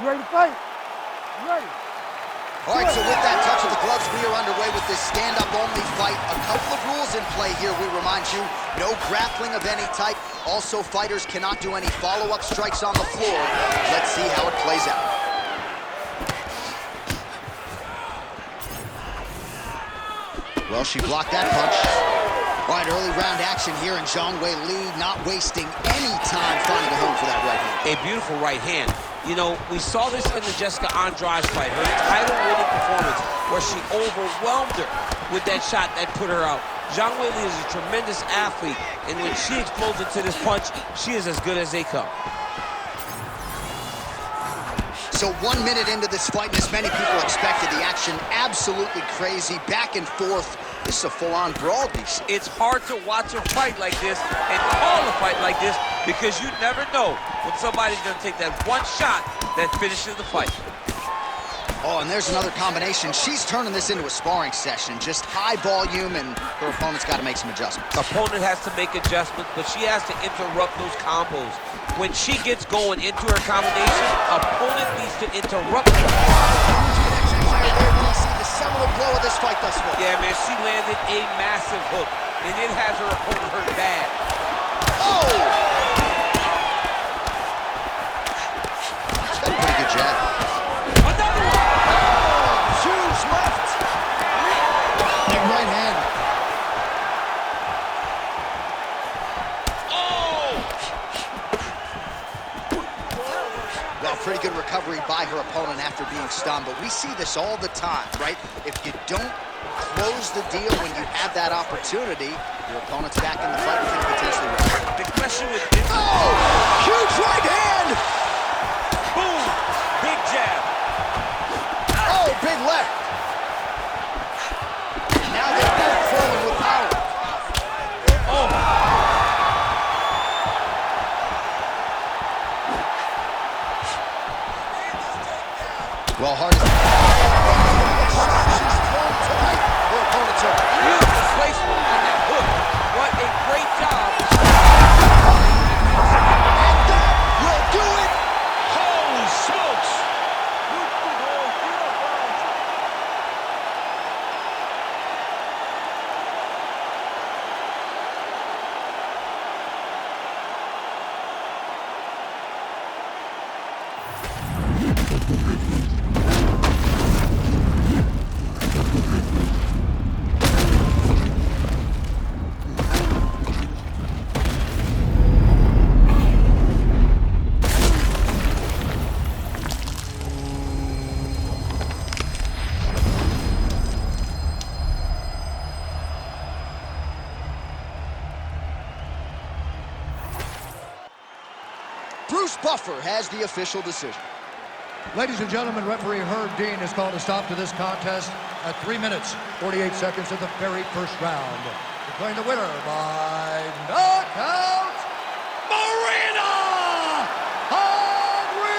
You ready to fight? You ready? All right, so with that touch of the gloves, we are underway with this stand-up only fight. A couple of rules in play here, we remind you. No grappling of any type. Also, fighters cannot do any follow-up strikes on the floor. Let's see how it plays out. Well, she blocked that punch. All right, early round action here, and Zhang Weili not wasting any time finding a home for that right hand. A beautiful right hand. You know, we saw this in the Jessica Andrade fight, her title-winning performance, where she overwhelmed her with that shot that put her out. Zhang Weili is a tremendous athlete, and when she explodes into this punch, she is as good as they come. So 1 minute into this fight, and as many people expected, the action absolutely crazy, back and forth. This is a full-on brawl, DC. It's hard to watch a fight like this and call a fight like this because you never know when somebody's going to take that one shot that finishes the fight. Oh, and there's another combination. She's turning this into a sparring session, just high volume, and her opponent's got to make some adjustments. Opponent has to make adjustments, but she has to interrupt those combos. When she gets going into her combination, opponent needs to interrupt her. Seminal blow of this fight thus far. Yeah, man, she landed a massive hook, and it has her opponent hurt bad. Oh! She's got a pretty good jab. Another one! Oh, huge left. Big right hand. Oh! Well, pretty good recovery by her opponent after being stunned, but we see this all the time, right? If you don't close the deal when you have that opportunity, your opponent's back in the fight and can potentially win. The question with this... Oh! Huge right hand! Boom! Big jab. Oh, big left. Now they're both throwing with power. Oh! Well, hard as... She's thrown tonight. Her opponent's hurt. Beautiful placement on that hook. What a great job. And that will do it. Holy smokes. Bruce Buffer has the official decision. Ladies and gentlemen, referee Herb Dean has called a stop to this contest at 3 minutes, 48 seconds of the very first round. Declaring the winner by knockout, Marina Rodriguez!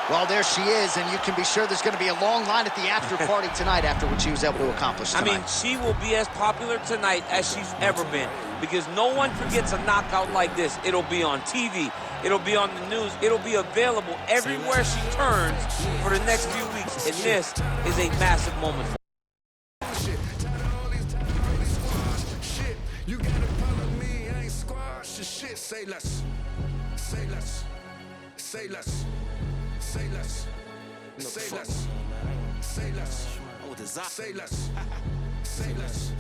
Well, there she is, and you can be sure there's going to be a long line at the after party tonight after what she was able to accomplish tonight. I mean, she will be as popular tonight as she's ever been because no one forgets a knockout like this. It'll be on TV. It'll be on the news. It'll be available everywhere she turns for the next few weeks, and this is a massive moment for her. Say less, say less, say less, say less, say less, say less, say less, say less.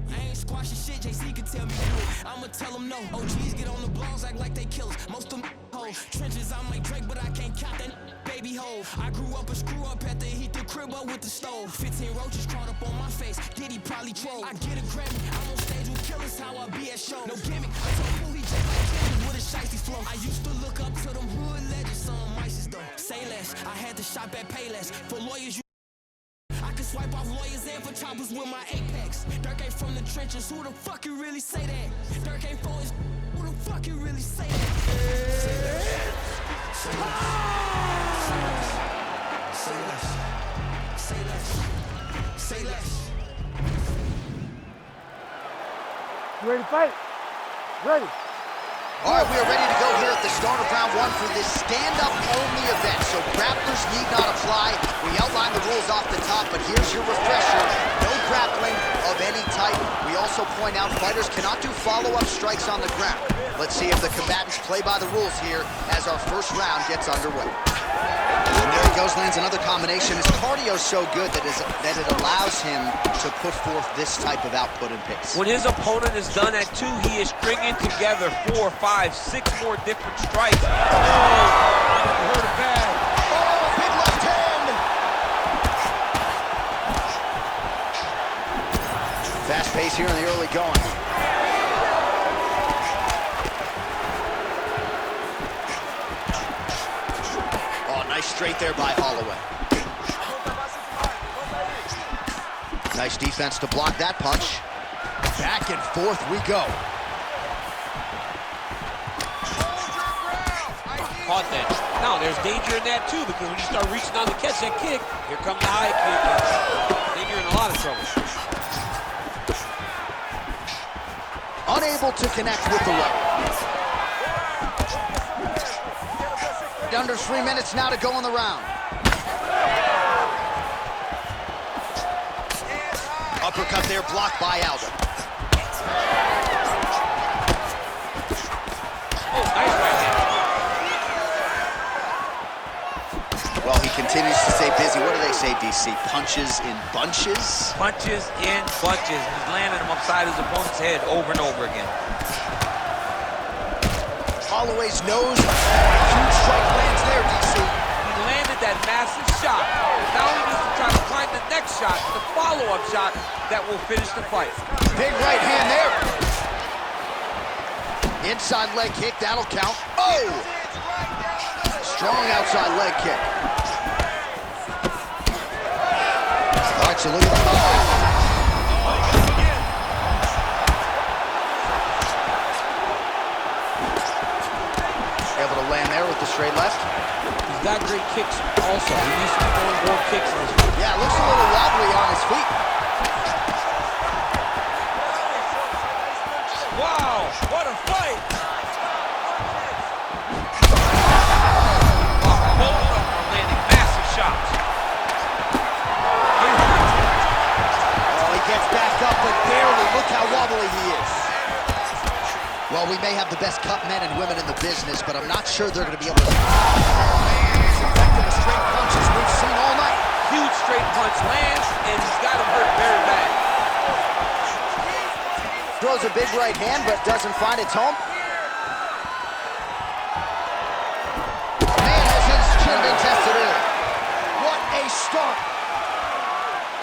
I ain't squashing shit, JC can tell me do it. I'ma tell them no. OGs get on the blogs, act like they killers. Most of them hoes. Trenches, I'm like Drake, but I can't count that baby hole. I grew up a screw up at the heat the crib up with the stove. 15 roaches crawled up on my face. Diddy probably troll. I get a Grammy, I'm on stage with killers, how I be at shows. No gimmick, I told Pooh he just like Kenny with a shiesty flow. I used to look up to them hood legends, some mices though. Say less, I had to shop at Payless. For lawyers, I can swipe off lawyers and for choppers with my Apex. Dirk ain't from the trenches, who the fuck you really say that? Dirk ain't for his, who the fuck you really say that? Say less. Say less. Say less. Say less. Say less. You ready to fight? Ready. All right, we are ready to go here at the start of round one for this stand-up only event. So grapplers need not apply. We outlined the rules off the top, but here's your refresher. No grappling of any type. We also point out fighters cannot do follow-up strikes on the ground. Let's see if the combatants play by the rules here as our first round gets underway. And there he goes, lands another combination. His cardio's so good that it allows him to put forth this type of output and pace. When his opponent is done at 2, he is stringing together 4, 5, 6 more different strikes. Oh, hurt it bad. Oh, big left hand! Fast pace here in the early going. Nice straight there by Holloway. Nice defense to block that punch. Back and forth we go. Caught that. Now, there's danger in that, too, because when you start reaching down to catch that kick, here comes the high kick. Then you're in a lot of trouble. Unable to connect with the right. Under 3 minutes now to go in the round. Uppercut there, blocked by Aldo. Oh, nice right hand. Well, he continues to stay busy. What do they say, DC? Punches in bunches? Punches in bunches. He's landing them upside his opponent's head over and over again. Holloway's nose. Huge strike lands there, DC. He landed that massive shot. Now he needs to try to find the next shot, the follow-up shot that will finish the fight. Big right hand there. Inside leg kick, that'll count. Oh! Strong outside leg kick. All right, so look at the... Oh! Able to land there with the straight left. He's got great kicks also. He needs to be throwing more kicks in his feet. Yeah, looks a little wobbly on his feet. Wow, what a fight! Both of them are landing massive shots. Oh, he gets back up, but barely. Look how wobbly he is. Well, we may have the best cut men and women in the business, but I'm not sure they're going to be able to... Oh, man, he's effective with straight punches we've seen all night. Huge straight punch lands, and he's got him hurt very bad. Throws a big right hand, but doesn't find its home. Man has his chin been tested early. What a start.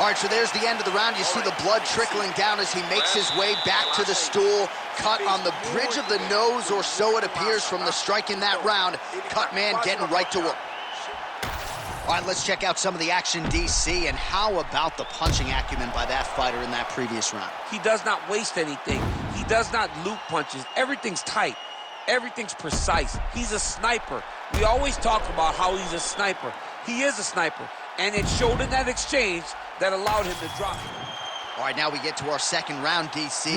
All right, so there's the end of the round. You see the blood trickling down as he makes his way back to the stool. Cut on the bridge of the nose, or so it appears from the strike in that round. Cut man getting right to work. All right, let's check out some of the action, DC, and how about the punching acumen by that fighter in that previous round? He does not waste anything. He does not loop punches. Everything's tight. Everything's precise. He's a sniper. We always talk about how he's a sniper. He is a sniper, and it showed in that exchange that allowed him to drop. All right, now we get to our second round, DC.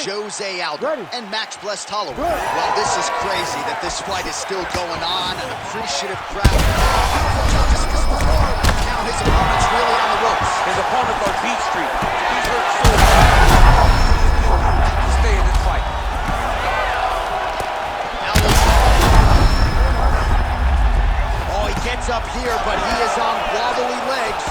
Jose Aldo and Max Blessed Holloway. Well, this is crazy that this fight is still going on. An appreciative crowd. Beautiful judges before. Now his opponent's really on the ropes. His opponent's on Beat Street. He's hurt so bad. Stay in this fight. Oh, he gets up here, but he is on wobbly legs.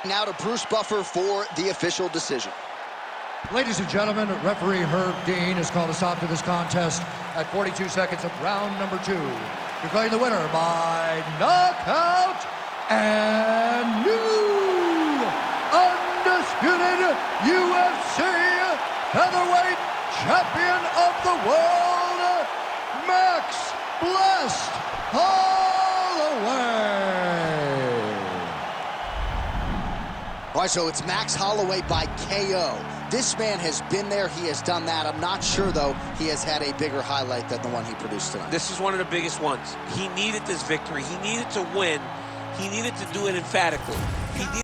Now to Bruce Buffer for the official decision. Ladies and gentlemen, referee Herb Dean has called a stop to this contest at 42 seconds of round number 2. Declaring the winner by knockout and new undisputed UFC featherweight champion of the world, Max Blessed Holloway. All right, so it's Max Holloway by KO. This man has been there, he has done that. I'm not sure, though, he has had a bigger highlight than the one he produced tonight. This is one of the biggest ones. He needed this victory. He needed to win. He needed to do it emphatically. He needed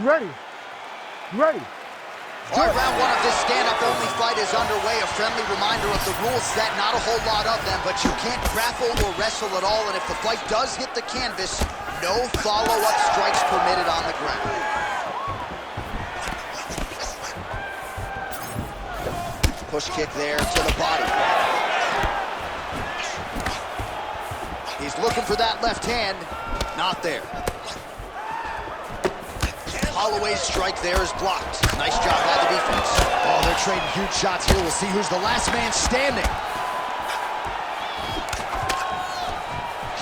Ready. Ready. All right, round 1 of this stand-up-only fight is underway. A friendly reminder of the rules set, not a whole lot of them, but you can't grapple or wrestle at all, and if the fight does hit the canvas, no follow-up strikes permitted on the ground. Push kick there to the body. He's looking for that left hand, not there. Holloway's strike there is blocked. Nice job by the defense. Oh, they're trading huge shots here. We'll see who's the last man standing.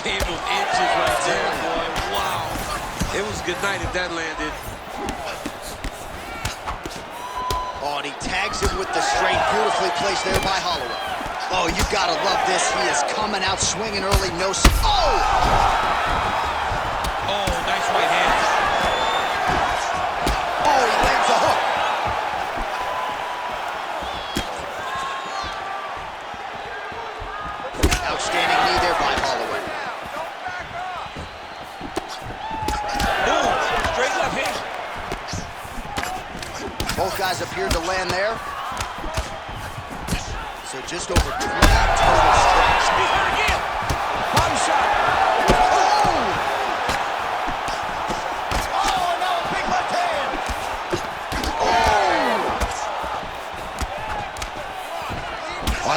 Gave him inches right there, boy. Wow. It was good night if that landed. Oh, and he tags him with the straight. Beautifully placed there by Holloway. Oh, you gotta love this. He is coming out swinging early. No. Oh! Oh, nice right hand. Oh, he lands a hook. Outstanding knee there by Holloway. Boom, straight left hand. Both guys appeared to land there. So just over 20 total strikes. He's hurt again. Body shot.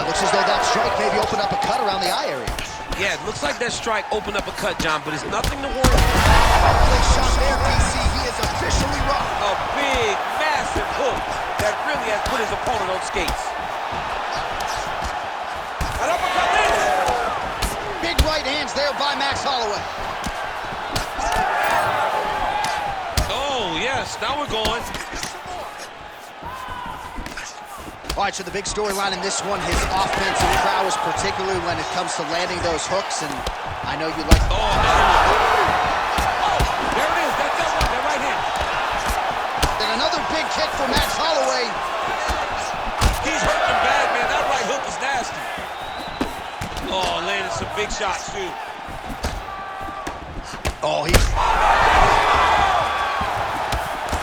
Looks as though that strike maybe opened up a cut around the eye area. Yeah, it looks like that strike opened up a cut, John, but it's nothing to worry about. Big shot there, DC. He is officially rocked. A big, massive hook that really has put his opponent on skates. An uppercut this. Big right hands there by Max Holloway. Oh, yes, now we're going. All right, so the big storyline in this one, his offensive prowess, particularly when it comes to landing those hooks, and I know you like... Oh, another one. Oh, there it is. That's that one, that right hand. And another big kick for Max Holloway. He's hurting bad, man. That right hook is nasty. Oh, landed some big shots, too. Oh, he's...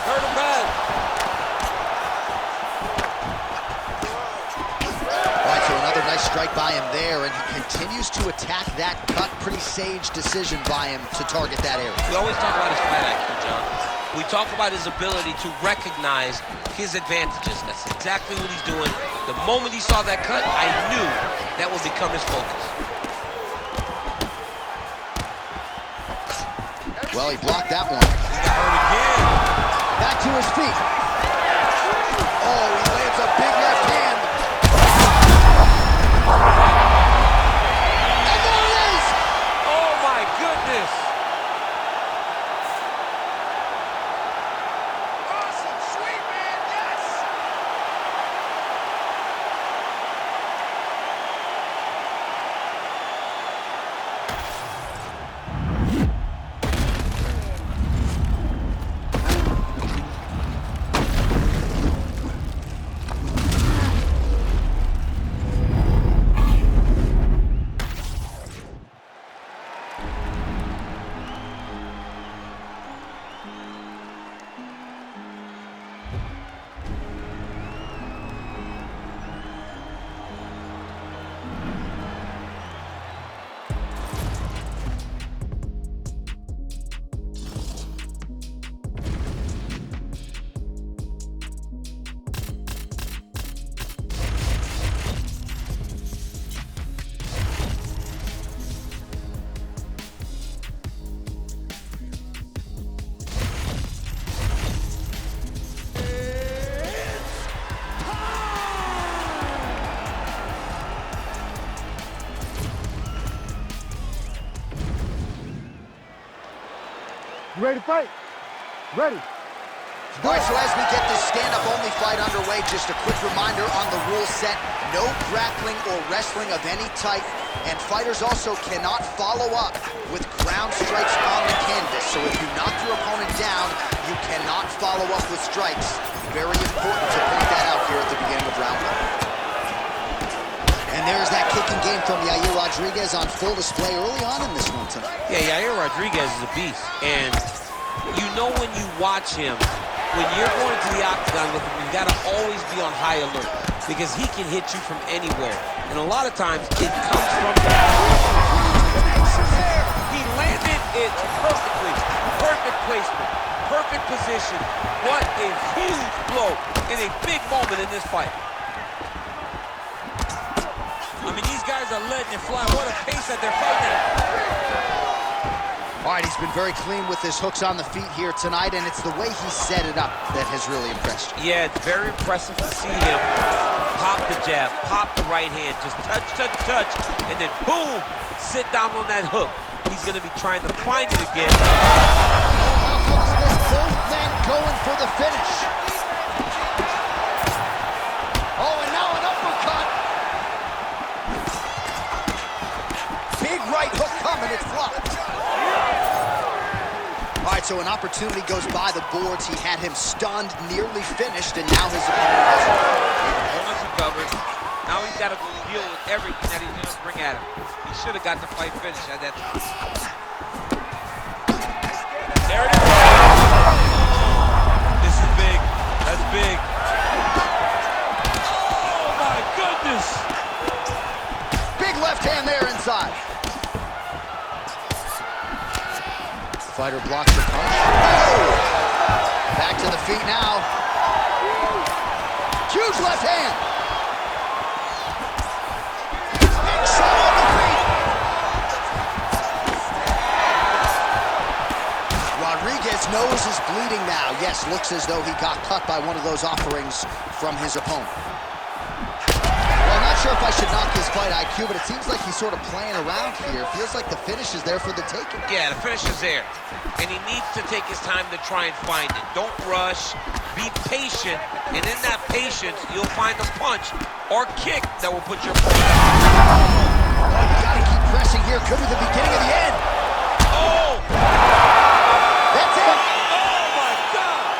Hurt him bad. Nice strike by him there, and he continues to attack that cut. Pretty sage decision by him to target that area. We always talk about his fight IQ, John. We talk about his ability to recognize his advantages. That's exactly what he's doing. The moment he saw that cut, I knew that would become his focus. Well, he blocked that one. He got hurt again. Back to his feet. Oh, he lands a big left hand. And there it is! Oh, my goodness. Awesome, sweet man, yes! You ready to fight? Ready. All right, so as we get this stand-up only fight underway, just a quick reminder on the rule set: no grappling or wrestling of any type, and fighters also cannot follow up with ground strikes on the canvas. So if you knock your opponent down, you cannot follow up with strikes. Very important to point that out here at the beginning of round one. And there's that kicking game from Yair Rodriguez on full display early on in this one tonight. Yeah, Yair Rodriguez is a beast, and you know when you watch him, when you're going to the octagon with him, you gotta always be on high alert because he can hit you from anywhere. And a lot of times it comes from the He landed it perfectly. Perfect placement, perfect position. What a huge blow in a big moment in this fight. I mean, these guys are letting it fly. What a pace that they're fighting at. All right, he's been very clean with his hooks on the feet here tonight, and it's the way he set it up that has really impressed you. Yeah, it's very impressive to see him pop the jab, pop the right hand, just touch, touch, touch, and then boom, sit down on that hook. He's going to be trying to find it again. How close is this? Both men going for the finish. Oh, and now an uppercut. Big right hook coming, it's blocked. All right, so an opportunity goes by the boards. He had him stunned, nearly finished, and now his opponent has it. Opponent's recovered. Now he's got to go deal with everything that he's going to bring at him. He should have got the fight finished at that time. There it is. This is big. That's big. Oh, my goodness. Big left hand there inside. Fighter blocks the punch. Oh! Back to the feet now. Huge left hand. Big shot on the feet. Rodriguez's nose is bleeding now. Yes, looks as though he got cut by one of those offerings from his opponent. Well, I'm not sure if I should knock his fight IQ, but it seems like he's sort of playing around here. Feels like the finish is there for the taking. Yeah, the finish is there. And he needs to take his time to try and find it. Don't rush. Be patient. And in that patience, you'll find a punch or kick that will put your opponent out. Oh, you gotta keep pressing here. Could be the beginning of the end. Oh! That's it. Oh, my God!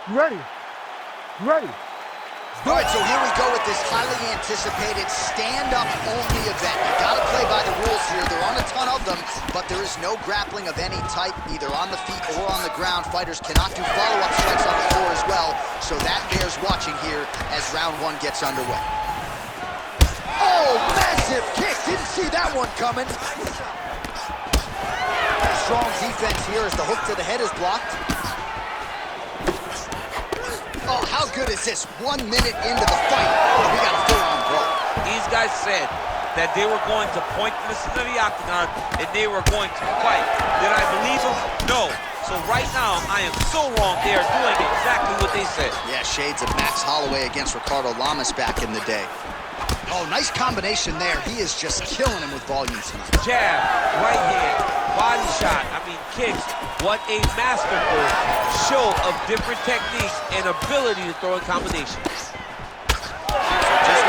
You ready? You ready? All right, so here we go with this highly anticipated stand-up only event. You gotta play by the rules here. There aren't a ton of them, but there is no grappling of any type, either on the feet or on the ground. Fighters cannot do follow-up strikes on the floor as well, so that bears watching here as round one gets underway. Oh, massive kick! Didn't see that one coming. Strong defense here as the hook to the head is blocked. Oh, how good is this? 1 minute into the fight, we got a full-on brawl. These guys said that they were going to point this into the octagon and they were going to fight. Did I believe them? No. So right now, I am so wrong. They are doing exactly what they said. Yeah, shades of Max Holloway against Ricardo Lamas back in the day. Oh, nice combination there. He is just killing him with volume tonight. Jab, right hand, body shot, kicks. What a masterful show of different techniques and ability to throw in combinations. Just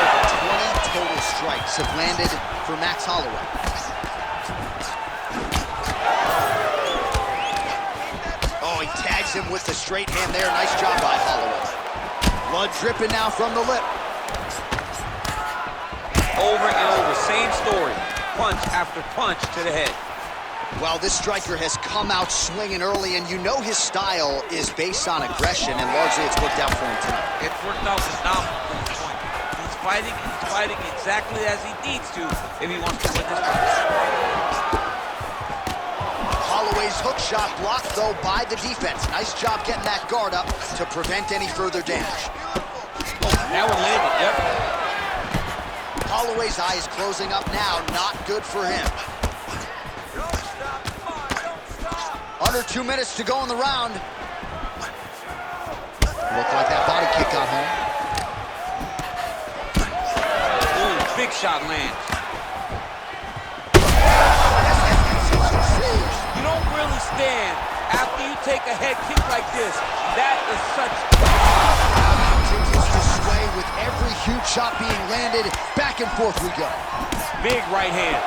over 20 total strikes have landed for Max Holloway. Oh, he tags him with the straight hand there. Nice job by Holloway. Blood dripping now from the lip. Over and over, same story. Punch after punch to the head. Well, this striker has come out swinging early, and you know his style is based on aggression, and largely it's worked out for him tonight. It's worked out phenomenally to this point. He's fighting exactly as he needs to if he wants to win this fight. Holloway's hook shot blocked, though, by the defense. Nice job getting that guard up to prevent any further damage. Oh, that one landed, yep. Holloway's eye is closing up now. Not good for him. Under 2 minutes to go in the round. Looked like that body kick got home. Ooh, big shot lands. You don't really stand after you take a head kick like this. That is such... Continues to sway with every huge shot being landed. Back and forth we go. Big right hand.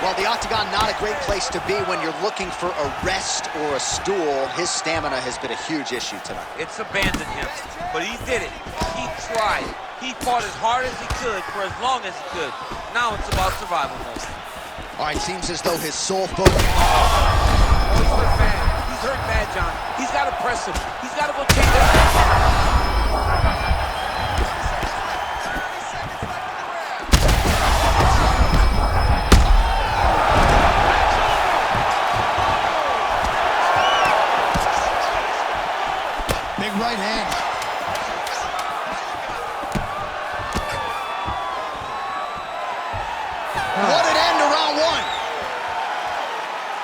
Well, the octagon, not a great place to be when you're looking for a rest or a stool. His stamina has been a huge issue tonight. It's abandoned him, but he did it. He tried. He fought as hard as he could for as long as he could. Now it's about survival mode. All right, seems as though his sole focus... Oh, he's hurt bad. He's hurt bad, John. He's got to press him. He's got to go take that. Right hand. What an end to round one.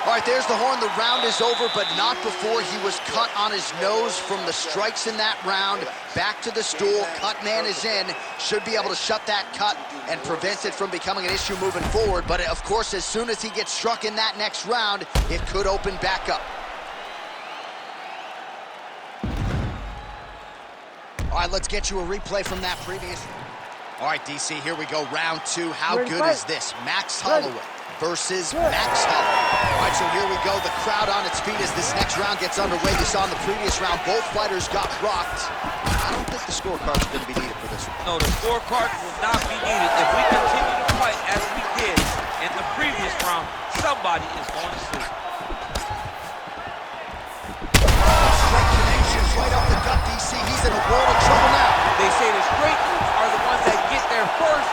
All right, there's the horn. The round is over, but not before he was cut on his nose from the strikes in that round. Back to the stool. Cut man is in. Should be able to shut that cut and prevent it from becoming an issue moving forward. But, of course, as soon as he gets struck in that next round, it could open back up. All right, let's get you a replay from that previous. All right, DC, here we go. Round two. How good is this? Max Holloway versus Max Holloway. All right, so here we go. The crowd on its feet as this next round gets underway. You saw in the previous round, both fighters got rocked. I don't think the scorecards are going to be needed for this one. No, the scorecard will not be needed. If we continue to fight as we did in the previous round, somebody is going to sleep. Right up the gut, DC. He's in a world of trouble now. They say the straight moves are the ones that get there first.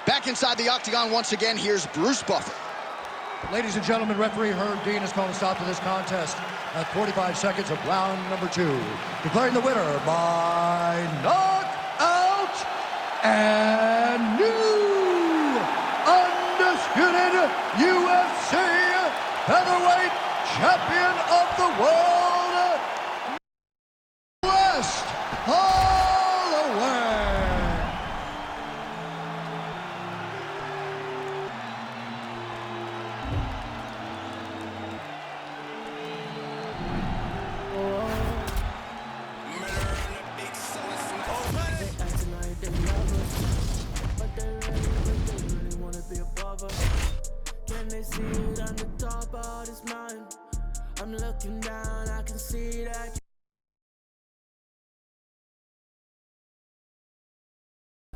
Back inside the octagon once again, here's Bruce Buffer. Ladies and gentlemen, referee Herb Dean has called a stop to this contest at 45 seconds of round number 2. Declaring the winner by knockout and new undisputed UFC featherweight champion of the world, West Holloway. See it on the top of his mind. I'm looking down, I can see that.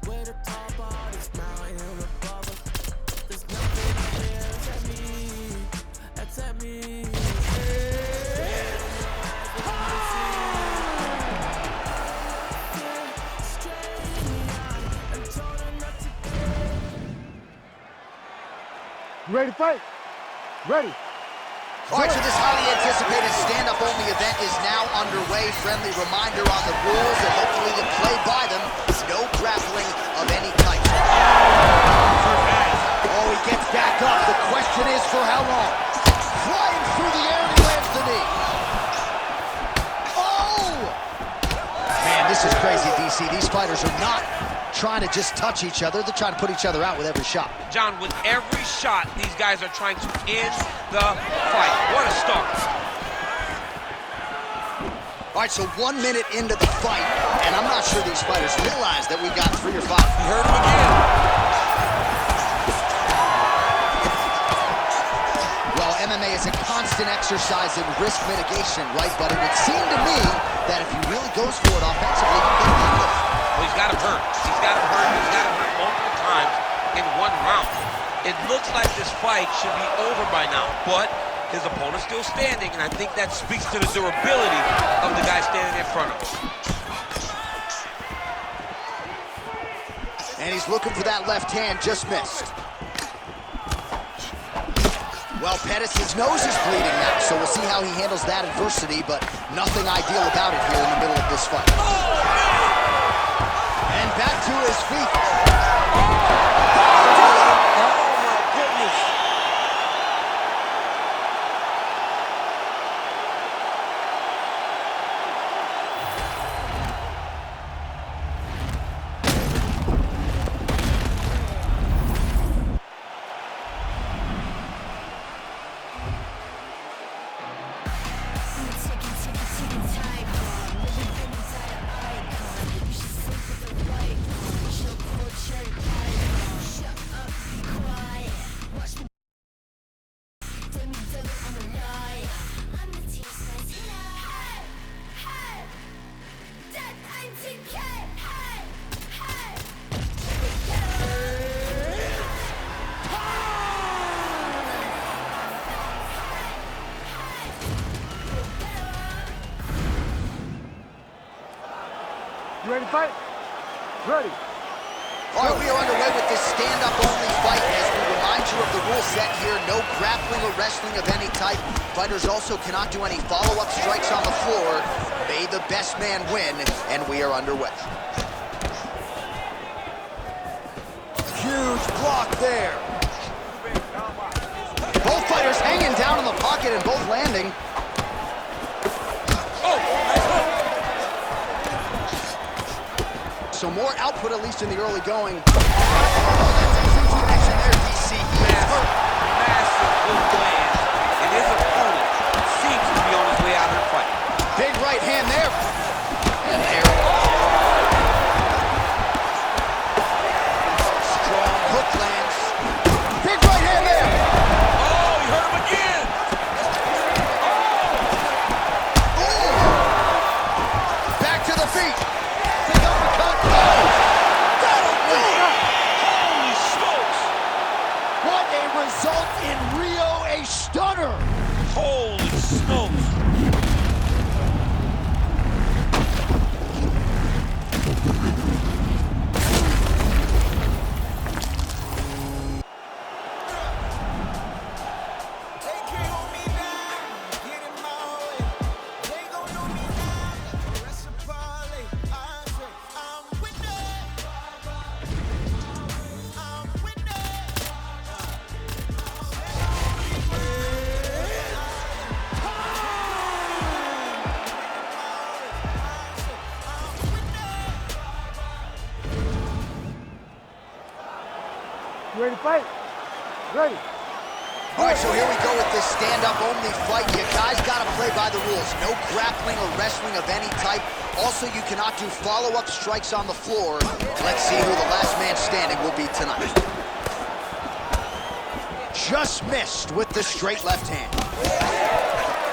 We're the top of this mountain above us. There's nothing here that's at me. You ready to fight? Ready. All right, so this highly anticipated stand-up only event is now underway. MMA-friendly reminder on the rules, and hopefully you play by them. No grappling of any type. Oh, he gets back up. The question is for how long? Flying through the air, and he lands the knee. Oh! Man, this is crazy, DC. These fighters are not trying to just touch each other. They're trying to put each other out with every shot. John, with every shot, these guys are trying to end the fight. What a start. All right, so 1 minute into the fight, and I'm not sure these fighters realize that we got 3 or 5. You heard him again. Well, MMA is a constant exercise in risk mitigation, right? But it would seem to me that if he really goes for it offensively, he can get it. Well, he's got him hurt. He's got him hurt. He's got him hurt multiple times in 1 round. It looks like this fight should be over by now, but his opponent's still standing, and I think that speaks to the durability of the guy standing in front of him. And he's looking for that left hand, just missed. Well, Pettis' nose is bleeding now, so we'll see how he handles that adversity, but nothing ideal about it here in the middle of this fight. And back to his feet. You ready to fight? Ready. All right, we are underway with this stand-up-only fight as we remind you of the rule set here. No grappling or wrestling of any type. Fighters also cannot do any follow-up strikes on the floor. May the best man win, and we are underway. Huge block there. Both fighters hanging down in the pocket and both landing. So more output, at least in the early going. Oh, that's a huge connection there, DC. He is hurt. Massive good land, and his opponent seems to be on his way out of the fight. Big right hand there. And there. Strong hook lands. Big right hand there. Oh, he hurt him again. Ooh. Back to the feet. Big uppercut. Oh. That'll do it. Holy smokes. What a result in Rio. A stunner. Holy smokes. You ready to fight? Ready. All right, so here we go with this stand-up-only fight. You guys got to play by the rules. No grappling or wrestling of any type. Also, you cannot do follow-up strikes on the floor. Let's see who the last man standing will be tonight. Just missed with the straight left hand.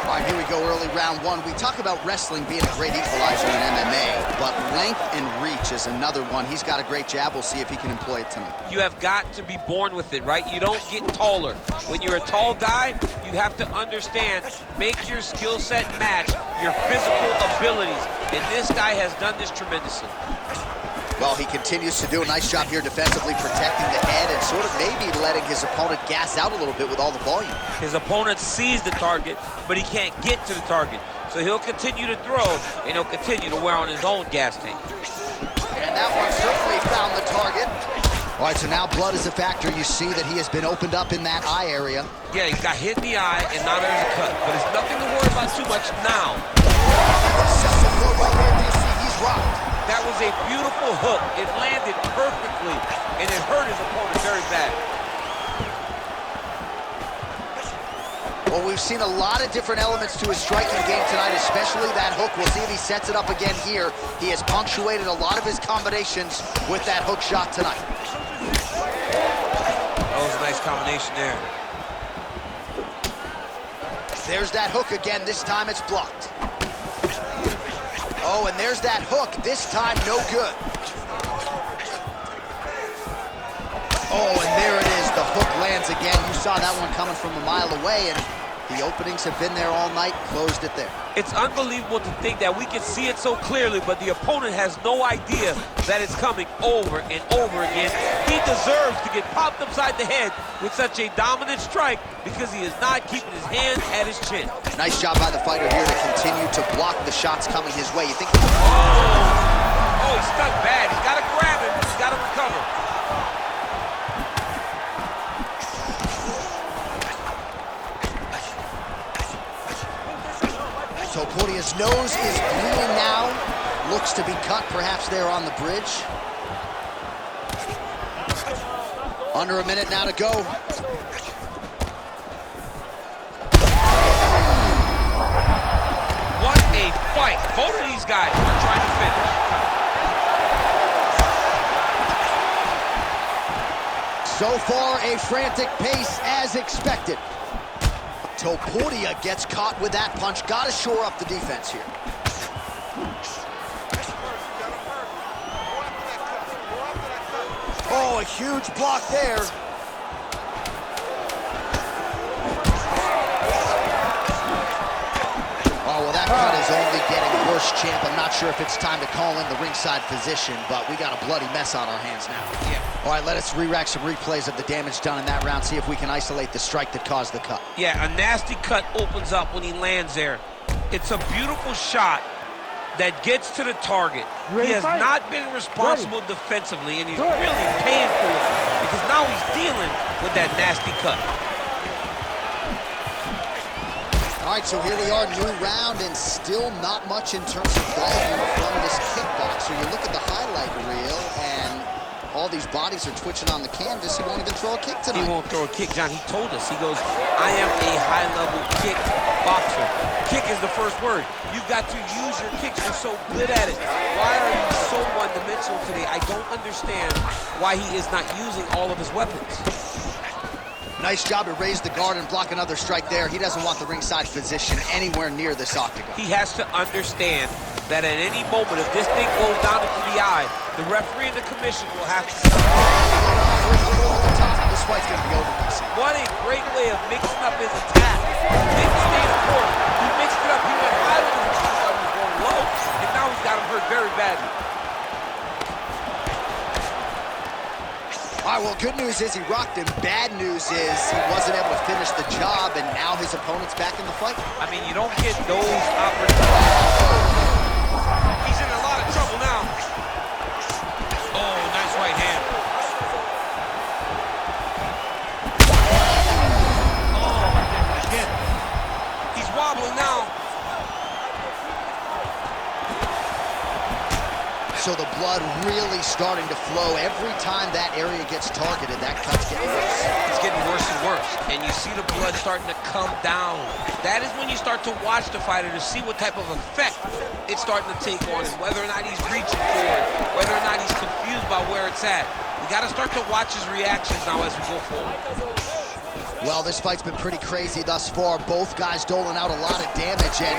All right, here we go, early round 1. We talk about wrestling being a great equalizer in MMA, but length and reach is another one. He's got a great jab. We'll see if he can employ it tonight. You have got to be born with it, right? You don't get taller. When you're a tall guy, you have to understand, make your skill set match your physical abilities. And this guy has done this tremendously. Well, he continues to do a nice job here defensively, protecting the head and sort of maybe letting his opponent gas out a little bit with all the volume. His opponent sees the target, but he can't get to the target. So he'll continue to throw, and he'll continue to wear on his own gas tank. And that one certainly found the target. All right, so now blood is a factor. You see that he has been opened up in that eye area. Yeah, he got hit in the eye, and now there's a cut. But it's nothing to worry about too much now. He's rocked. That was a beautiful hook. It landed perfectly, and it hurt his opponent very bad. Well, we've seen a lot of different elements to his striking game tonight, especially that hook. We'll see if he sets it up again here. He has punctuated a lot of his combinations with that hook shot tonight. That was a nice combination there. There's that hook again. This time it's blocked. Oh, and there's that hook. This time, no good. Oh, and there it is. The hook lands again. You saw that one coming from a mile away, and the openings have been there all night. Closed it there. It's unbelievable to think that we can see it so clearly, but the opponent has no idea that it's coming over and over again. He deserves to get popped upside the head with such a dominant strike because he is not keeping his hands at his chin. Nice job by the fighter here to continue to block the shots coming his way. You think? Oh, he's stuck bad. He's got to grab him. He's got to recover. So Portia's nose is bleeding now. Looks to be cut, perhaps there on the bridge. Under a minute now to go. What a fight. Both of these guys are trying to finish. So far, a frantic pace as expected. Portia gets caught with that punch. Got to shore up the defense here. Oh, a huge block there. Oh, well, that cut is only getting worse, champ. I'm not sure if it's time to call in the ringside physician, but we got a bloody mess on our hands now. Yeah. All right, let us re-rack some replays of the damage done in that round, see if we can isolate the strike that caused the cut. Yeah, a nasty cut opens up when he lands there. It's a beautiful shot that gets to the target. He has not been responsible defensively, and he's really paying for it because now he's dealing with that nasty cut. All right, so here we are, new round, and still not much in terms of volume from this kickboxer. You look at the highlight reel, and all these bodies are twitching on the canvas. He won't even throw a kick tonight. He won't throw a kick, John. He told us. He goes, I am a high-level kick boxer. Kick is the first word. You've got to use your kicks. You're so good at it. Why are you so one-dimensional today? I don't understand why he is not using all of his weapons. Nice job to raise the guard and block another strike there. He doesn't want the ringside physician anywhere near this octagon. He has to understand that at any moment, if this thing goes down into the eye, the referee and the commission will have to... This fight's gonna be over, DC. What a great way of mixing up his attack. Didn't stay in the corner. He mixed it up. He went high with him. He was going low, and now he's got him hurt very badly. All right, well, good news is he rocked him. Bad news is he wasn't able to finish the job, and now his opponent's back in the fight. I mean, you don't get those opportunities. He's in a lot of trouble now. Oh, nice right hand. Oh, again. He's wobbling now. So the blood really starting to flow. Every time that area gets targeted, that cut's getting worse. It's getting worse and worse. And you see the blood starting to come down. That is when you start to watch the fighter to see what type of effect it's starting to take on him, whether or not he's reaching for it, whether or not he's confused by where it's at. We got to start to watch his reactions now as we go forward. Well, this fight's been pretty crazy thus far. Both guys doling out a lot of damage, and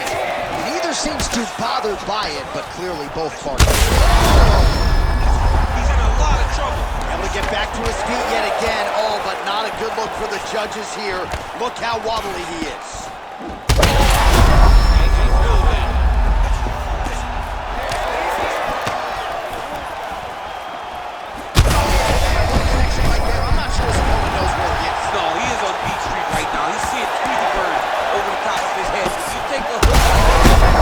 neither seems too bothered by it, but clearly both parties. He's in a lot of trouble. Able to get back to his feet yet again. Oh, but not a good look for the judges here. Look how wobbly he is. I'm not sure his opponent knows where he is. No, he is on Beach Street right now. He's seeing Tweety Bird over the top of his head. If you take a hook,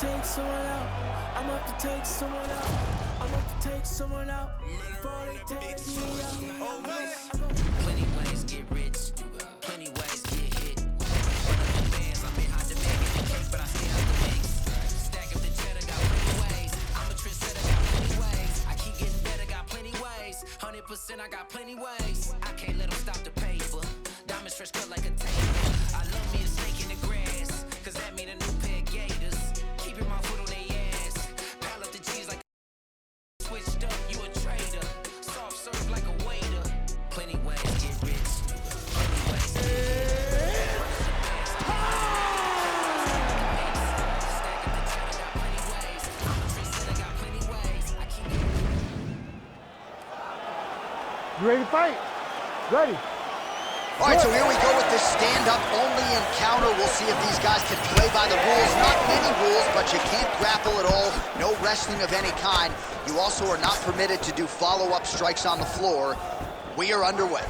take someone out. I'm up to take someone out. I'm up to take someone out. Before they take me out. Plenty ways get rich. Plenty ways get hit. Bands, I'm in hot demand. Get the cake, but I stay out the mix. Stack up the cheddar, got plenty ways. I'm a trendsetter, got plenty ways. I keep getting better, got plenty ways. 100%, I got plenty ways. I can't let them stop the paper. Diamonds fresh cut like a table. I love me a snake in the grass, cause that mean a new pair of gators. Keeping my foot on their ass. Pile up the cheese like switched up, you a trader. Soft serve like a waiter. Plenty ways get rich. Plenty ways get hit. Stack up the cheddar, got plenty ways. I'm a trendsetter, got plenty ways. I keep You ready to fight? Ready. All right, so here we go with this stand-up only encounter. We'll see if these guys can play by the rules. Not many rules, but you can't grapple at all. No wrestling of any kind. You also are not permitted to do follow-up strikes on the floor. We are underway.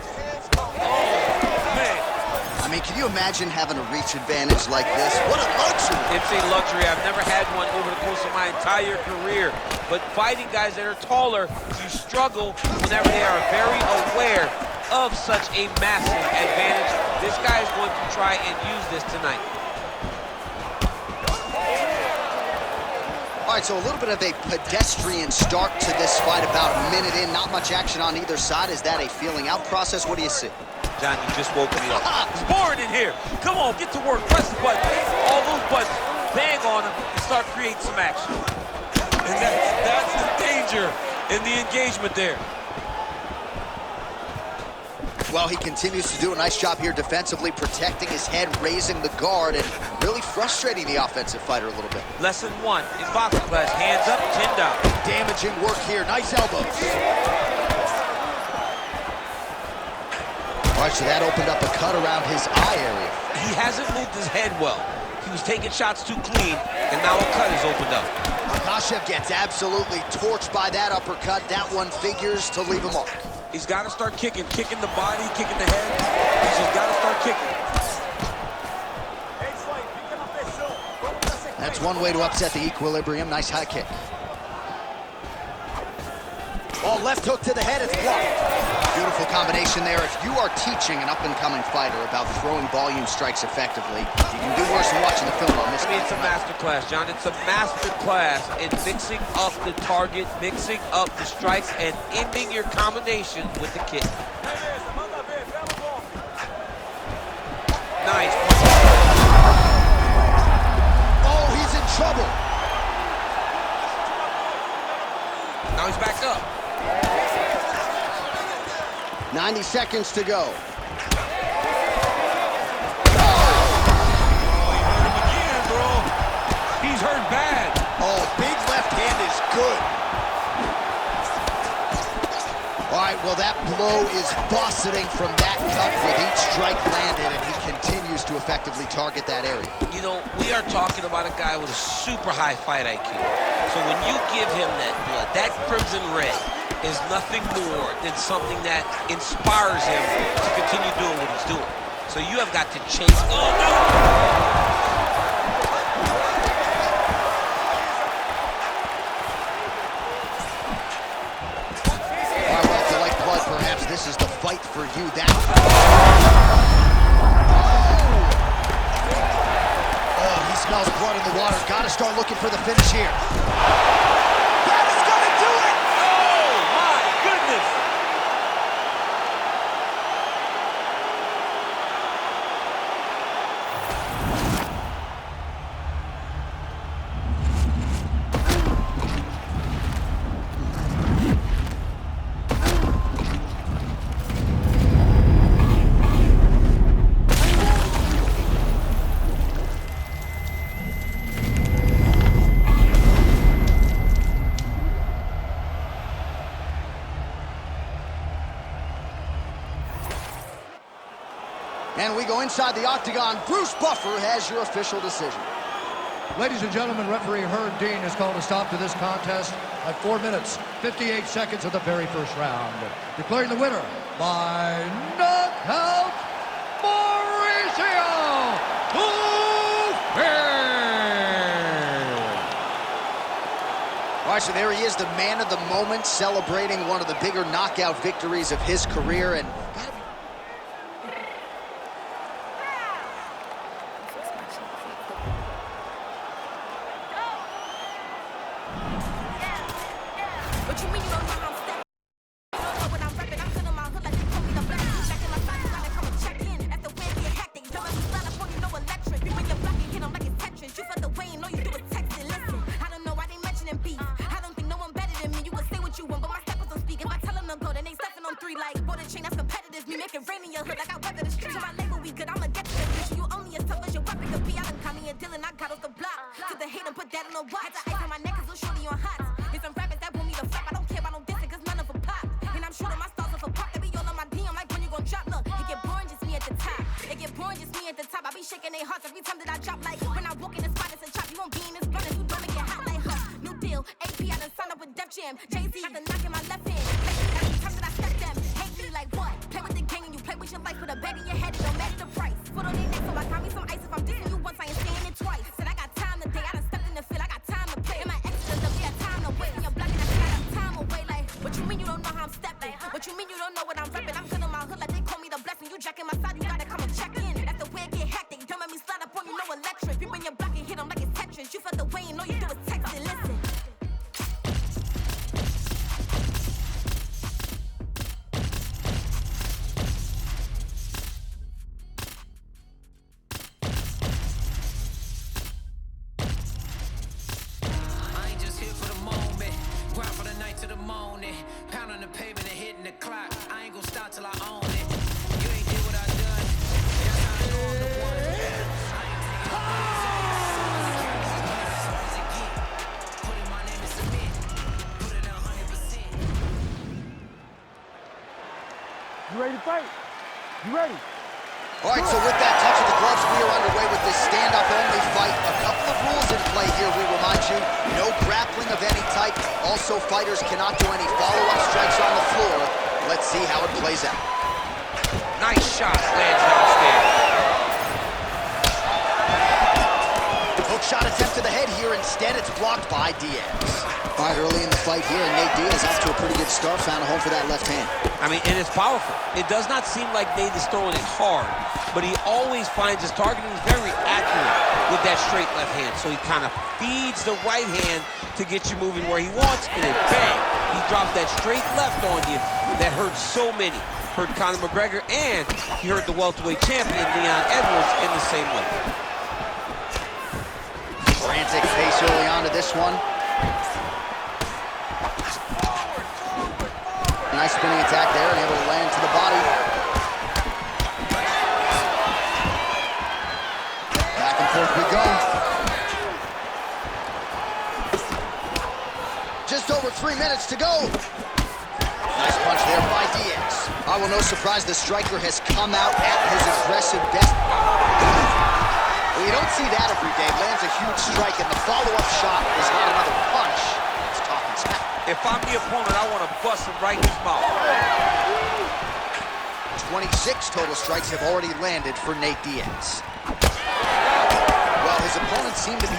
Oh, man. I mean, can you imagine having a reach advantage like this? What a luxury. It's a luxury. I've never had one over the course of my entire career. But fighting guys that are taller, you struggle whenever they are very aware of such a massive advantage. This guy is going to try and use this tonight. All right, so a little bit of a pedestrian start to this fight, about a minute in. Not much action on either side. Is that a feeling out process? What do you see? John, you just woke me up. It's boring in here. Come on, get to work. Press the button. All those buttons. Bang on them and start creating some action. And that's the danger in the engagement there. Well, he continues to do a nice job here defensively, protecting his head, raising the guard, and really frustrating the offensive fighter a little bit. Lesson 1 in boxing class, hands up, chin down. Damaging work here, nice elbows. All right, so that opened up a cut around his eye area. He hasn't moved his head well. He was taking shots too clean, and now a cut is opened up. Makhachev gets absolutely torched by that uppercut. That one figures to leave a mark. He's got to start kicking the body, kicking the head. He's just got to start kicking. That's one way to upset the equilibrium. Nice high kick. Oh, left hook to the head, it's blocked. Beautiful combination there. If you are teaching an up-and-coming fighter about throwing volume strikes effectively, you can do worse than watching the film on this. I mean, it's a master class, John. It's a master class in mixing up the target, mixing up the strikes, and ending your combination with the kick. Nice. Oh, he's in trouble. Now he's backed up. 90 seconds to go. Oh, he hurt him again, bro. He's hurt bad. Oh, big left hand is good. All right, well, that blow is buffeting from that cut with each strike landed, and he continues to effectively target that area. You know, we are talking about a guy with a super high fight IQ. So when you give him that blood, that crimson red is nothing more than something that inspires him to continue doing what he's doing. So you have got to chase. Oh, no! All right, well, if you like blood, perhaps this is the fight for you. Oh, he smells blood in the water. Got to start looking for the finish here. That is going to do it! Oh, my goodness! And we go inside the octagon. Bruce Buffer has your official decision. Ladies and gentlemen, referee Herb Dean has called a stop to this contest at 4 minutes, 58 seconds of the very first round. Declaring the winner by knockout, Mauricio Ufc! right, so there he is, the man of the moment, celebrating one of the bigger knockout victories of his career. And What you mean you don't know how I'm stepping? You don't know when I'm rapping. I'm feeling my hood like they call me the black. You checking my side, you gotta come and check in. That's the way we hectic. Don't let me slide up on you, no electric. You bring your block and hit them like it's Tetris. You felt the way and all you do is text it. Listen, I don't know why they mentioning beef. I don't think no one better than me. You can say what you want, but my steppers don't speak. If I tell them to go, then they stepping on 3 like border chain. That's competitive. Me make it rain in your hood like I weather the street. So my label we good, I'ma get to the bitch. You only as tough as your weapon could be. I done caught me a Dylan, I got off the block. To the hate and put that on the watch. Had the ice on my neck, cause little shorty on hot. There's some rappers that want me to flop. I don't care about no dissing, cause none of them pop. And I'm shooting my stars off a pop. They be all on my DM like when you gon' drop. Look, it get boring, just me at the top. It get boring, just me at the top. I be shaking their hearts every time that I drop. Like when I walk in the spot, it's a chop. You won't be in this blunt if you don't make it hot like her. New deal, AP, I done signed up with Def Jam. Jay-Z, I done knock in my left hand. Every time that I step them, hate me like what? Play with the gang and you play with your life. Put a bag in your head, it don't matter the price. Put on their neck, so I got me some ice. If I'm dissing you once, I ain't saying it twice. Said I got time today, I done stepped in the field, I got time to play. And my extras up, yeah, time to wait. And you're blocking, I got time away. Like, what you mean you don't know how I'm stepping? What you mean you don't know what I'm rapping? I'm good in my hood like they call me the blessing. You jacking my side, you gotta come and check in. That's the way it get hectic. Don't make me slide up on you, no electric. You bring your block and hit them like it's Tetris. You felt the way and all you do is text it. Listen. I ain't just here for the moment. Grind for the night to the morning. Pound on the pavement and hitting the clock. I ain't gon' stop till I own it. You ain't did what I done. That's how I know I'm the one. I ain't taking putting my name in cement. Put it 100%. You ready to fight? You ready? all right, so with that touch of the gloves, we are underway with this stand-up only fight. A couple of rules in play here, we remind you. No grappling of any type. Also, fighters cannot do any follow-up strikes on the floor. Let's see how it plays out. Nice shot, lands downstairs. Hook shot attempt to the head here. Instead, it's blocked by Diaz. All right, early in the fight here, and Nate Diaz off to a pretty good start. Found a home for that left hand. I mean, and it's powerful. It does not seem like Nate is throwing it hard, but he always finds his target. He's very accurate with that straight left hand. So he kind of feeds the right hand to get you moving where he wants, and then bang, he dropped that straight left on you that hurt so many. Hurt Conor McGregor, and he hurt the welterweight champion, Leon Edwards, in the same way. Frantic pace early on to this one. Nice spinning attack there, and able to land to the body. Back and forth we go. Just over 3 minutes to go. Nice punch there by Diaz. Well, no surprise, the striker has come out at his aggressive best. Well, you don't see that every day. Lands a huge strike, and the follow-up shot is not another punch. It's talking smack. If I'm the opponent, I want to bust him right in his mouth. 26 total strikes have already landed for Nate Diaz. Well, his opponents seem to be...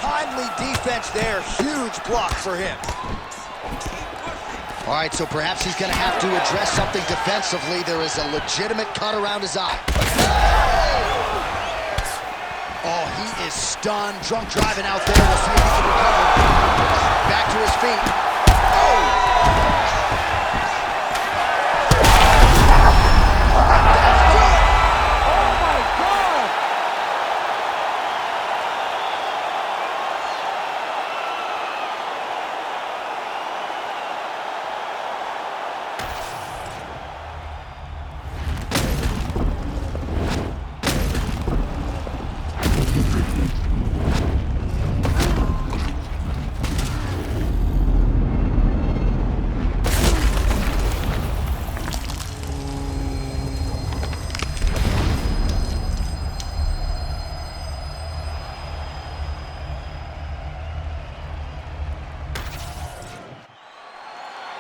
Timely defense there. Huge block for him. All right, so perhaps he's going to have to address something defensively. There is a legitimate cut around his eye. Oh, he is stunned. Drunk driving out there. We'll see if he can recover. Back to his feet. Oh!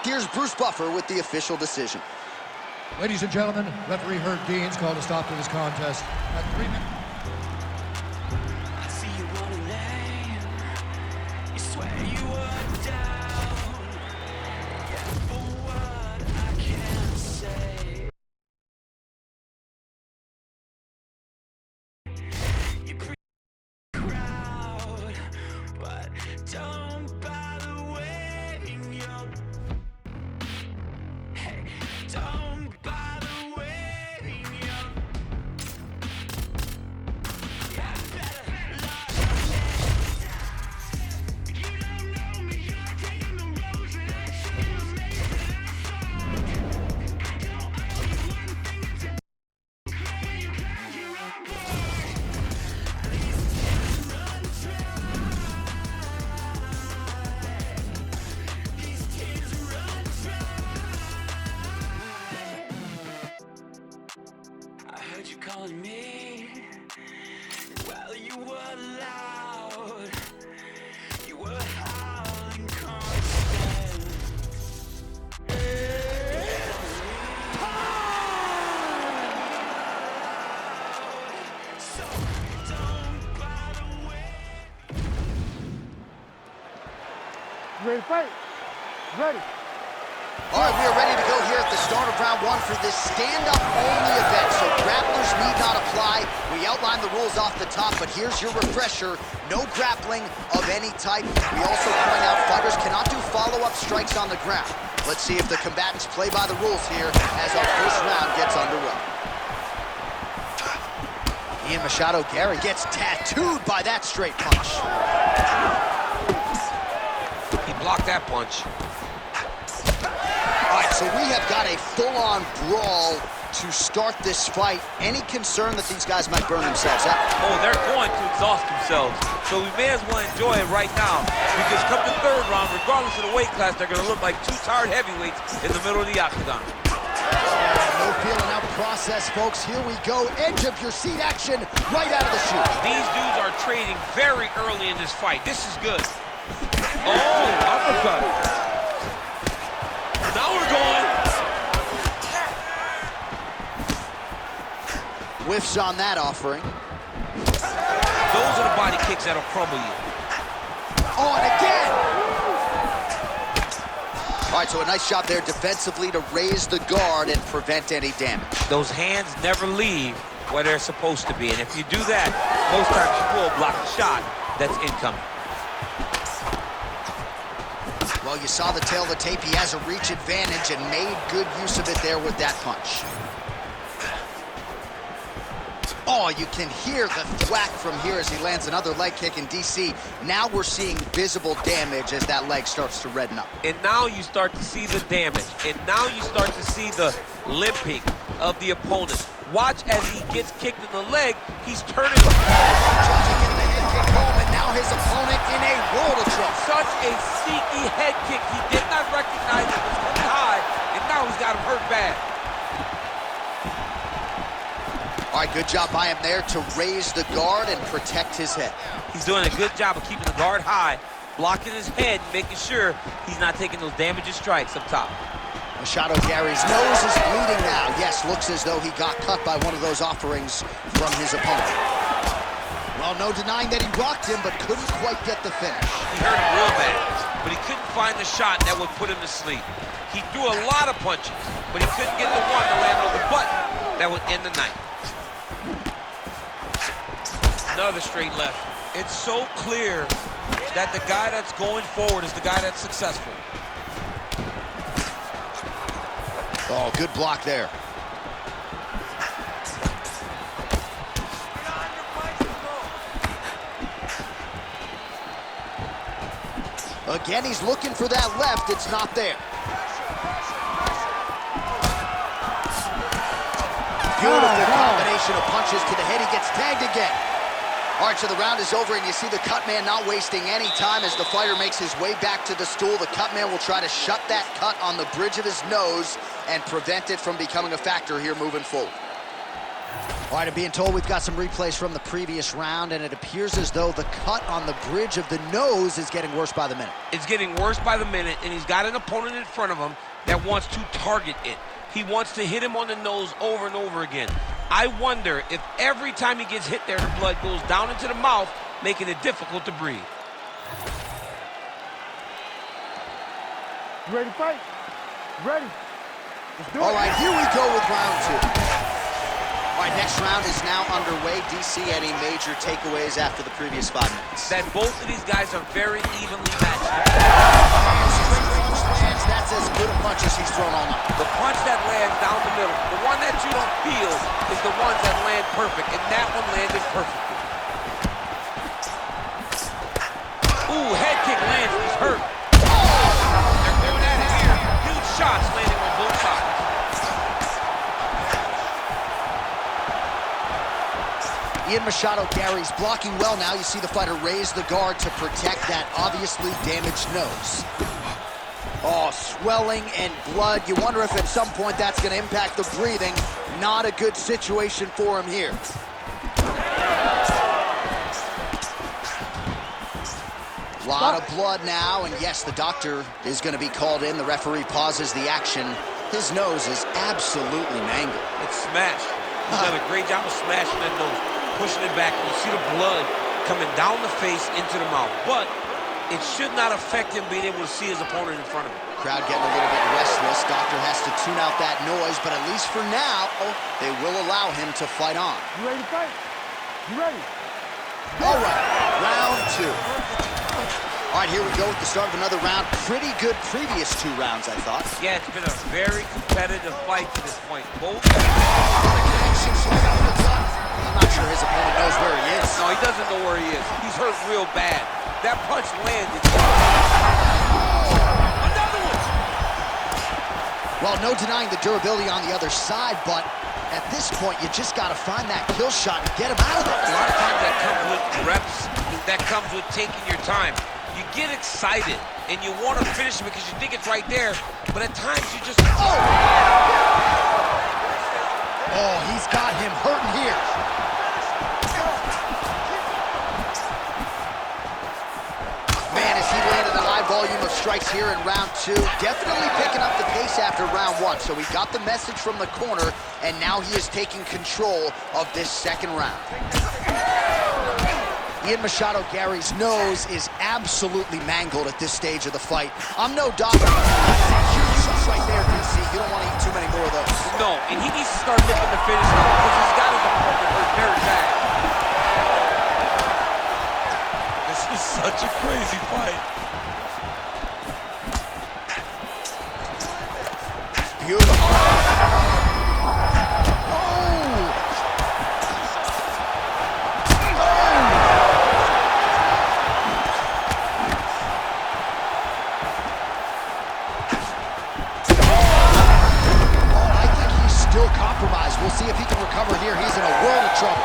Here's Bruce Buffer with the official decision. Ladies and gentlemen, referee Herb Dean's called a stop to this contest at 3 minutes. I see you running lane. You swear you were down. Yeah, for what I can't say. You creep crowd, but don't bother waiting your. Hey, don't bother waiting your. Yeah, better lock it. You don't know me, you're taking the rose and I show you amazing. I don't owe you one thing until you crack your own boy. These tears run dry. These tears run dry. I heard you calling me. Well, you were loud. You were howling constant. So don't bother waiting. You ready to fight? Ready. All right, we are ready to go here at the start of round one for this stand-up only event, so grapplers need not apply. We outlined the rules off the top, but here's your refresher. No grappling of any type. We also point out fighters cannot do follow-up strikes on the ground. Let's see if the combatants play by the rules here as our first round gets underway. Ian Machado Gary gets tattooed by that straight punch. He blocked that punch. All right, so we have got a full-on brawl to start this fight. Any concern that these guys might burn themselves out? Oh, they're going to exhaust themselves. So we may as well enjoy it right now. Because come the third round, regardless of the weight class, they're going to look like two tired heavyweights in the middle of the octagon. No feeling out process, folks. Here we go. Edge of your seat action right out of the chute. These dudes are trading very early in this fight. This is good. Oh, uppercut. Now we're going. Whiffs on that offering. Those are the body kicks that'll crumble you. Oh, and again! All right, so a nice job there defensively to raise the guard and prevent any damage. Those hands never leave where they're supposed to be. And if you do that, most times you will block a shot that's incoming. Well, you saw the tail of the tape. He has a reach advantage and made good use of it there with that punch. Oh, you can hear the thwack from here as he lands another leg kick in DC. Now we're seeing visible damage as that leg starts to redden up. And now you start to see the damage. And now you start to see the limping of the opponent. Watch as he gets kicked in the leg. He's turning. Trying to get the head kick home, and now his opponent in a world of trouble. Such a sneaky head kick. He did not recognize it was coming high, and now he's got him hurt bad. All right, good job by him there to raise the guard and protect his head. He's doing a good job of keeping the guard high, blocking his head, making sure he's not taking those damaging strikes up top. Machado Gary's nose is bleeding now. Yes, looks as though he got cut by one of those offerings from his opponent. Well, no denying that he rocked him, but couldn't quite get the finish. He hurt him real bad, but he couldn't find the shot that would put him to sleep. He threw a lot of punches, but he couldn't get the one to land on the button that would end the night. Another straight left. It's so clear that the guy that's going forward is the guy that's successful. Oh, good block there. Again, he's looking for that left. It's not there. Beautiful combination of punches to the head. He gets tagged again. All right, so the round is over, and you see the cut man not wasting any time as the fighter makes his way back to the stool. The cut man will try to shut that cut on the bridge of his nose and prevent it from becoming a factor here moving forward. All right, I'm being told we've got some replays from the previous round, and it appears as though the cut on the bridge of the nose is getting worse by the minute. It's getting worse by the minute, and he's got an opponent in front of him that wants to target it. He wants to hit him on the nose over and over again. I wonder if every time he gets hit there, the blood goes down into the mouth, making it difficult to breathe. You ready to fight? You ready? Let's do it. All right, here we go with round 2. All right, next round is now underway. DC, any major takeaways after the previous 5 minutes? That both of these guys are very evenly matched. Straight punch lands. That's as good a punch as he's thrown all night. The punch that lands down the middle, the one that you don't feel, is the ones that land perfect, and that one landed perfectly. Ooh, head kick lands, he's hurt. They're doing that here. Huge shots landing on both sides. Ian Machado Gary's blocking well now. You see the fighter raise the guard to protect that obviously damaged nose. Oh, swelling and blood. You wonder if at some point that's going to impact the breathing. Not a good situation for him here. A lot of blood now, and yes, the doctor is going to be called in. The referee pauses the action. His nose is absolutely mangled. It's smashed. He's done a great job of smashing that nose, pushing it back. You see the blood coming down the face into the mouth, but it should not affect him being able to see his opponent in front of him. Crowd getting a little bit restless. Doctor has to tune out that noise, but at least for now, they will allow him to fight on. You ready to fight? You ready? All right, round 2. All right, here we go with the start of another round. Pretty good previous 2 rounds, I thought. Yeah, it's been a very competitive fight to this point. Both. I'm not sure his opponent knows where he is. No, he doesn't know where he is. He's hurt real bad. That punch landed. Another one! Well, no denying the durability on the other side, but at this point, you just got to find that kill shot and get him out of there. A lot of times that comes with reps. That comes with taking your time. You get excited, and you want to finish it because you think it's right there, but at times you just... Oh, he's got him hurting here. Man, as he landed a high volume of strikes here in round 2, definitely picking up the pace after round 1. So he got the message from the corner, and now he is taking control of this second round. Ian Machado Gary's nose is absolutely mangled at this stage of the fight. I'm no doctor. Huge shots right there, DC. You don't want to eat too many more of those. No, and he needs to start looking to finish now because he's got his opponent hurt very bad. This is such a crazy fight. Beautiful. We'll see if he can recover here. He's in a world of trouble.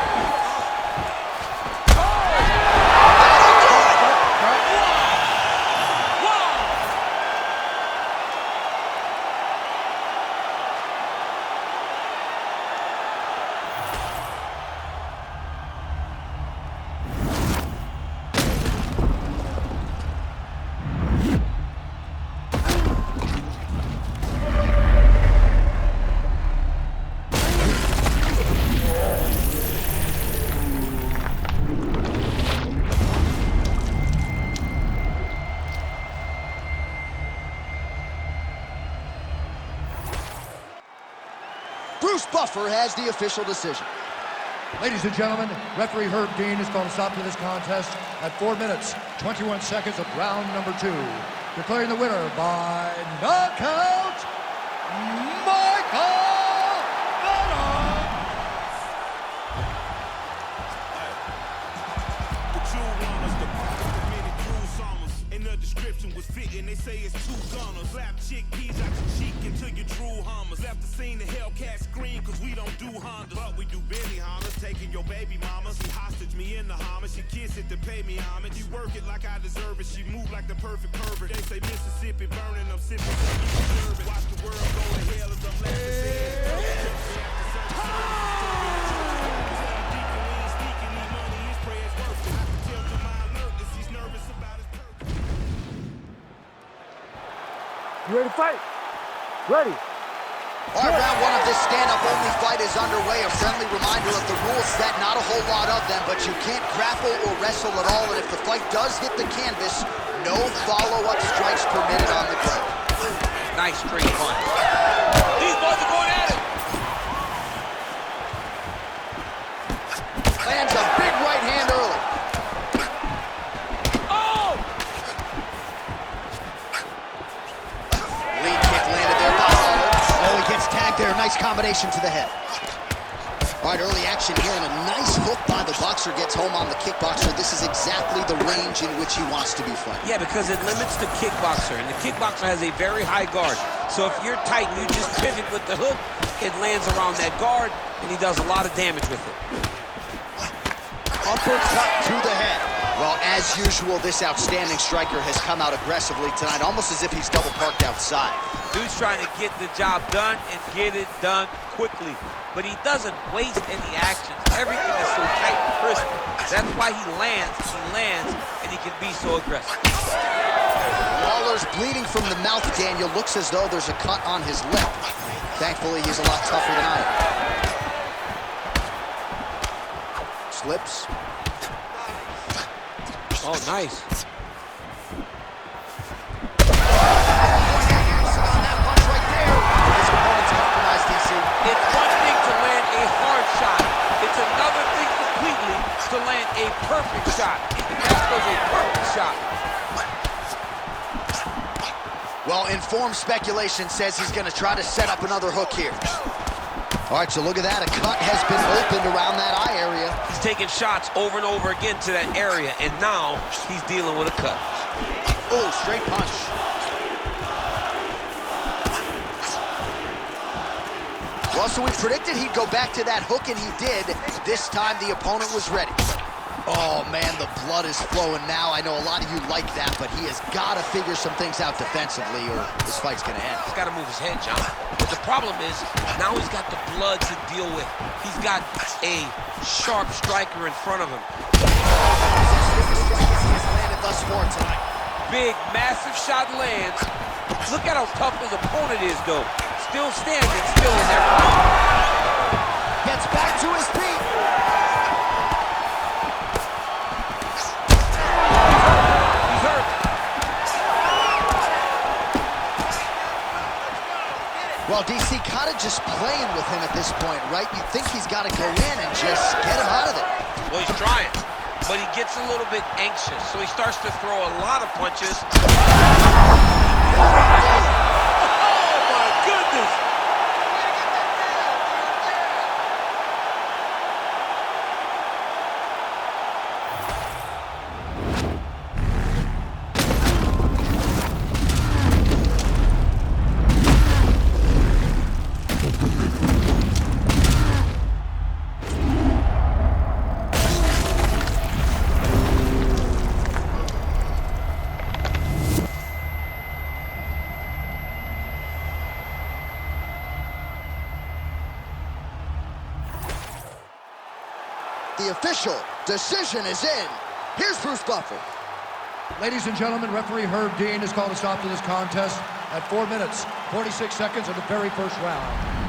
Bruce Buffer has the official decision. Ladies and gentlemen, referee Herb Dean has called a stop to this contest at 4 minutes, 21 seconds of round number 2. Declaring the winner by knockout, Michael Venom. The jewel runners, the product of many jewel summers. And the description was fitting, they say it's 2 gunners. Slap chickpeas out your cheek until you drool hummers. Left the scene, the Hellcat scream, cause we don't do Hondas. But we do Benny Hondas, taking your baby mama. She hostage me in the homage, she kiss it to pay me homage. You work it like I deserve it, she move like the perfect pervert. They say Mississippi burning, I'm sipping, so you deserve it. Watch the world go to hell as I'm You ready to fight? Ready? All right, round one of this stand-up-only fight is underway. A friendly reminder of the rules set, not a whole lot of them, but you can't grapple or wrestle at all, and if the fight does hit the canvas, no follow-up strikes permitted on the ground. Nice straight punch. These boys are going at it. Lands a big right hand early. Oh! Lead kick landed there by Lawler. Oh, he gets tagged there. Nice combination to the head. All right, early action here, and a nice hook by the boxer gets home on the kickboxer. This is exactly the range in which he wants to be fighting. Yeah, because it limits the kickboxer, and the kickboxer has a very high guard. So if you're tight and you just pivot with the hook, it lands around that guard, and he does a lot of damage with it. Uppercut to the head. Well, as usual, this outstanding striker has come out aggressively tonight, almost as if he's double parked outside. Dude's trying to get the job done and get it done quickly. But he doesn't waste any actions. Everything is so tight and crisp. That's why he lands, and he can be so aggressive. Lawler's bleeding from the mouth, Daniel. Looks as though there's a cut on his lip. Thankfully, he's a lot tougher than I am. Slips. Oh, nice. It's one thing to land a hard shot. It's another thing completely to land a perfect shot. That was a perfect shot. Well, informed speculation says he's going to try to set up another hook here. All right, so look at that. A cut has been opened around that eye area. He's taking shots over and over again to that area, and now he's dealing with a cut. Oh, straight punch. Well, so we predicted he'd go back to that hook, and he did. This time, the opponent was ready. Oh, man, the blood is flowing now. I know a lot of you like that, but he has got to figure some things out defensively, or this fight's going to end. He's got to move his head, John. But the problem is, now he's got the blood to deal with. He's got a sharp striker in front of him. Thus far tonight. Big, massive shot lands. Look at how tough his opponent is, though. Still standing, still in there. Gets back to his feet. He's hurt. Well, DC kind of just playing with him at this point, right? You think he's got to go in and just get him out of there. Well, he's trying, but he gets a little bit anxious, so he starts to throw a lot of punches. Oh, my goodness! The official decision is in. Here's Bruce Buffer. Ladies and gentlemen, referee Herb Dean has called a stop to this contest at 4 minutes, 46 seconds of the very first round.